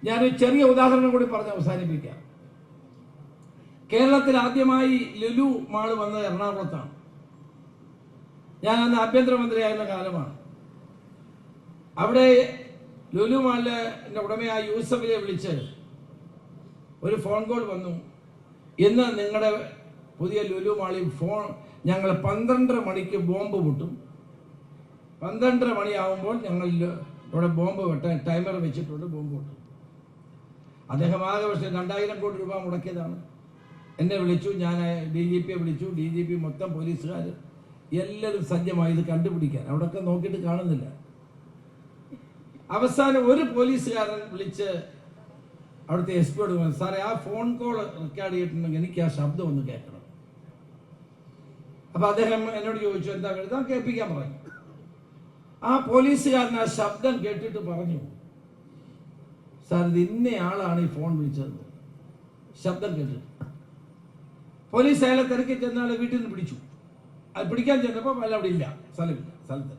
ഞാനൊരു ചെറിയ ഉദാഹരണം കൂടി പറഞ്ഞ് അവസാനിപ്പിക്കാം. കേരളത്തിൽ ആദ്യമായി ലുലു മാള് വന്നത് എറണാകുളത്താണ്. ഞാൻ അന്ന് ആഭ്യന്തരമന്ത്രിയായിരുന്ന കാലമാണ്. അവിടെ ലുലു മാളിന്റെ ഉടമയായ യൂസഫിനെ വിളിച്ച് ഒരു ഫോൺ കോൾ വന്നു, ഇന്ന് നിങ്ങളുടെ പുതിയ ലുലു മാളിൽ ഞങ്ങൾ 12:30 മണിക്ക് ബോംബ് പൊട്ടും, 12:30 മണിയാവുമ്പോൾ ഞങ്ങൾ ഇവിടെ ബോംബ് വെട്ടാൻ ടൈമർ വെച്ചിട്ടുണ്ട്, ബോംബ് പൊട്ടും. അദ്ദേഹം ആകെ പക്ഷേ 2000 കോടി രൂപ മുടക്കിയതാണ്. എന്നെ വിളിച്ചു, ഞാൻ DGPയെ വിളിച്ചു. DGP മൊത്തം പോലീസുകാർ എല്ലാവരും സജ്ജമായി ഇത് കണ്ടുപിടിക്കാൻ. അവിടെയൊക്കെ നോക്കിയിട്ട് കാണുന്നില്ല. അവസാനം ഒരു പോലീസുകാരൻ വിളിച്ച് അവിടുത്തെ SP-യോട് പറഞ്ഞു, സാറേ ആ ഫോൺ കോൾ റെക്കോർഡ് ചെയ്തിട്ടുണ്ടെങ്കിൽ എനിക്ക് ആ ശബ്ദം ഒന്ന് കേൾക്കണം. അപ്പൊ അദ്ദേഹം എന്നോട് ചോദിച്ചു, എന്താ എഴുതാൻ കേൾപ്പിക്കാൻ പറഞ്ഞു. ആ പോലീസുകാരൻ ആ ശബ്ദം കേട്ടിട്ട് പറഞ്ഞു, സാർ ഇത് ഇന്നയാളാണ് ഈ ഫോൺ വിളിച്ചത്. ശബ്ദം കേട്ടിട്ട് പോലീസ് അയാളെ തിരക്കി ചെന്നാളെ വീട്ടിൽ നിന്ന് പിടിച്ചു. അത് പിടിക്കാൻ ചെന്നപ്പോൾ അയാൾ അവിടെ ഇല്ല, സ്ഥലത്ത്.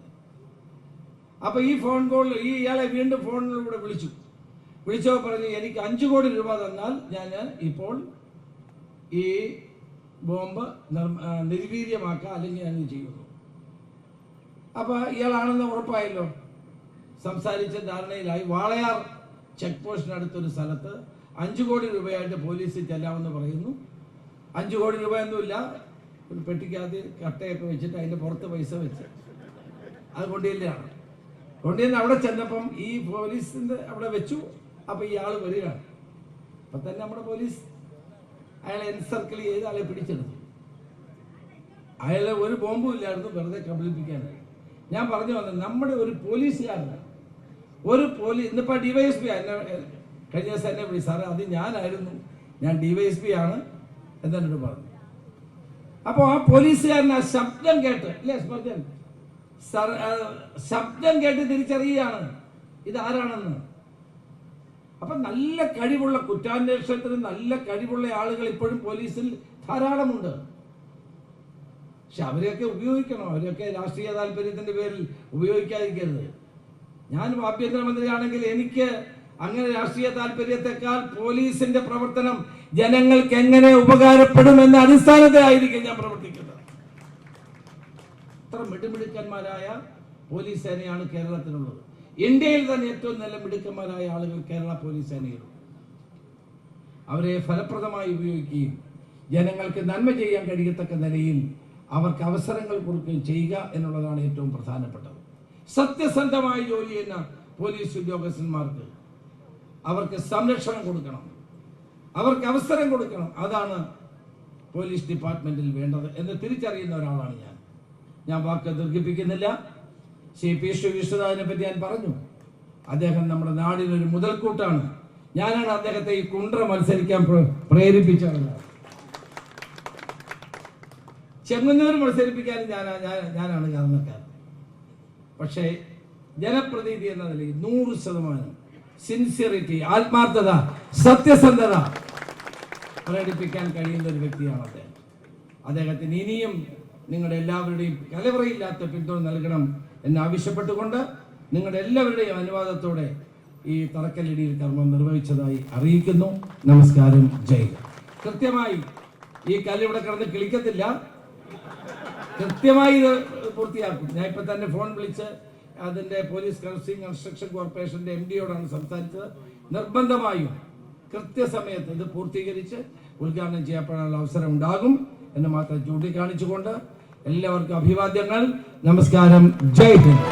അപ്പൊ ഈ ഫോൺ കോളിൽ ഇയാളെ വീണ്ടും ഫോണിലൂടെ വിളിച്ചോ പറഞ്ഞു, എനിക്ക് 5 കോടി രൂപ തന്നാൽ ഞാൻ ഇപ്പോൾ ഈ ബോംബ് നിർവീര്യമാക്കാം, അല്ലെങ്കിൽ ഞാൻ ചെയ്യുന്നു. അപ്പൊ ഇയാളാണെന്ന് ഉറപ്പായല്ലോ. സംസാരിച്ച ധാരണയിലായി. വാളയാർ ചെക്ക് പോസ്റ്റിനടുത്തൊരു സ്ഥലത്ത് 5 കോടി രൂപയായിട്ട് പോലീസ് ചെല്ലാമെന്ന് പറയുന്നു. 5 കോടി രൂപ ഒന്നുമില്ല, ഒരു പെട്ടിക്കകത്ത് കട്ടയൊക്കെ വെച്ചിട്ട് അതിന്റെ പുറത്ത് പൈസ വെച്ച് അത് കൊണ്ടുചെല്ലാണ്. കൊണ്ടുചെന്ന് അവിടെ ചെന്നപ്പം ഈ പോലീസിന്റെ അവിടെ വെച്ചു. അപ്പൊ ഈ ആള് വരികയാണ്. അപ്പൊ തന്നെ നമ്മുടെ പോലീസ് അയാളെ എൻസർക്കിൾ ചെയ്ത് അയാളെ പിടിച്ചെടുത്തു. അയാളെ ഒരു ബോംബും ഇല്ലായിരുന്നു, വെറുതെ കബളിപ്പിക്കാനായി. ഞാൻ പറഞ്ഞു വന്നത്, നമ്മുടെ ഒരു പോലീസുകാരനാണ്, ഇന്നിപ്പോ DYSP കഴിഞ്ഞ ദിവസം എന്നെ വിളി, സാറേ അത് ഞാനായിരുന്നു, ഞാൻ DYSP ആണ് എന്നോട് പറഞ്ഞു. അപ്പൊ ആ പോലീസുകാരൻ ആ ശബ്ദം കേട്ട്, അല്ലേ സ്മർജൻ, ശബ്ദം കേട്ട് തിരിച്ചറിയുകയാണ് ഇതാരാണെന്ന്. അപ്പൊ നല്ല കഴിവുള്ള കുറ്റാന്വേഷണത്തിന് നല്ല കഴിവുള്ള ആളുകൾ ഇപ്പോഴും പോലീസിൽ ധാരാളമുണ്ട്. പക്ഷെ അവരെയൊക്കെ ഉപയോഗിക്കണം. അവരെയൊക്കെ രാഷ്ട്രീയ താല്പര്യത്തിന്റെ പേരിൽ ഉപയോഗിക്കാതിരിക്കരുത്. ഞാൻ ആഭ്യന്തരമന്ത്രിയാണെങ്കിൽ എനിക്ക് അങ്ങനെ രാഷ്ട്രീയ താല്പര്യത്തെക്കാൾ പോലീസിന്റെ പ്രവർത്തനം ജനങ്ങൾക്ക് എങ്ങനെ ഉപകാരപ്പെടുമെന്ന അടിസ്ഥാനത്തിലായിരിക്കും ഞാൻ പ്രവർത്തിക്കുന്നത്. അത്ര മിടുമിടുക്കന്മാരായ പോലീസ് സേനയാണ് കേരളത്തിലുള്ളത്. ഇന്ത്യയിൽ തന്നെ ഏറ്റവും നല്ല മിടുക്കന്മാരായ ആളുകൾ കേരള പോലീസ് സേനയിലുണ്ട്. അവരെ ഫലപ്രദമായി ഉപയോഗിക്കുകയും ജനങ്ങൾക്ക് നന്മ ചെയ്യാൻ കഴിയത്തക്ക നിലയിൽ അവർക്ക് അവസരങ്ങൾ കൊടുക്കുകയും ചെയ്യുക എന്നുള്ളതാണ് ഏറ്റവും പ്രധാനപ്പെട്ടത്. സത്യസന്ധമായി ജോലി ചെയ്യുന്ന പോലീസ് ഉദ്യോഗസ്ഥന്മാർക്ക് അവർക്ക് സംരക്ഷണം കൊടുക്കണം, അവർക്ക് അവസരം കൊടുക്കണം. അതാണ് പോലീസ് ഡിപ്പാർട്ട്മെന്റിൽ വേണ്ടത് എന്ന് തിരിച്ചറിയുന്ന ഒരാളാണ് ഞാൻ വാക്ക് ദീർഘിപ്പിക്കുന്നില്ല. P. വിശ്വനാഥിനെ പറ്റി ഞാൻ പറഞ്ഞു. അദ്ദേഹം നമ്മുടെ നാടിനൊരു മുതൽക്കൂട്ടാണ്. ഞാനാണ് അദ്ദേഹത്തെ ഈ കുണ്ട്ര മത്സരിക്കാൻ പ്രേരിപ്പിച്ചത്. ചെങ്ങന്നൂർ മത്സരിപ്പിക്കാനും ഞാനാണ് കാരണക്കാരൻ. പക്ഷേ ജനപ്രതിനിധി എന്ന നിലയിൽ 100% സിൻസിയറിറ്റി, ആത്മാർത്ഥത, സത്യസന്ധത പ്രകടിപ്പിക്കാൻ കഴിയുന്ന ഒരു വ്യക്തിയാണ് അദ്ദേഹം. അദ്ദേഹത്തിന് ഇനിയും നിങ്ങളുടെ എല്ലാവരുടെയും കലവറയില്ലാത്ത പിന്തുണ നൽകണം എന്ന് ആവശ്യപ്പെട്ടുകൊണ്ട് നിങ്ങളുടെ എല്ലാവരുടെയും അനുവാദത്തോടെ ഈ തറക്കല്ലിടിയിൽ കർമ്മം നിർവഹിച്ചതായി അറിയിക്കുന്നു. നമസ്കാരം, ജയ്. കൃത്യമായി ഈ കല്ലിവിടെ കിടന്ന് കിളിക്കത്തില്ല, കൃത്യമായി ഇത് പൂർത്തിയാക്കും. ഞാൻ ഇപ്പൊ തന്നെ ഫോൺ വിളിച്ച് അതിന്റെ പോലീസ് ഹൗസിംഗ് കൺസ്ട്രക്ഷൻ കോർപ്പറേഷന്റെ MD-യോടാണ് സംസാരിച്ചത്. നിർബന്ധമായും കൃത്യസമയത്ത് ഇത് പൂർത്തീകരിച്ച് ഉദ്ഘാടനം ചെയ്യപ്പെടാനുള്ള അവസരം ഉണ്ടാകും എന്ന് മാത്രം ചൂണ്ടിക്കാണിച്ചുകൊണ്ട് എല്ലാവർക്കും അഭിവാദ്യങ്ങൾ. നമസ്കാരം, ജയ് ഹിന്ദ്.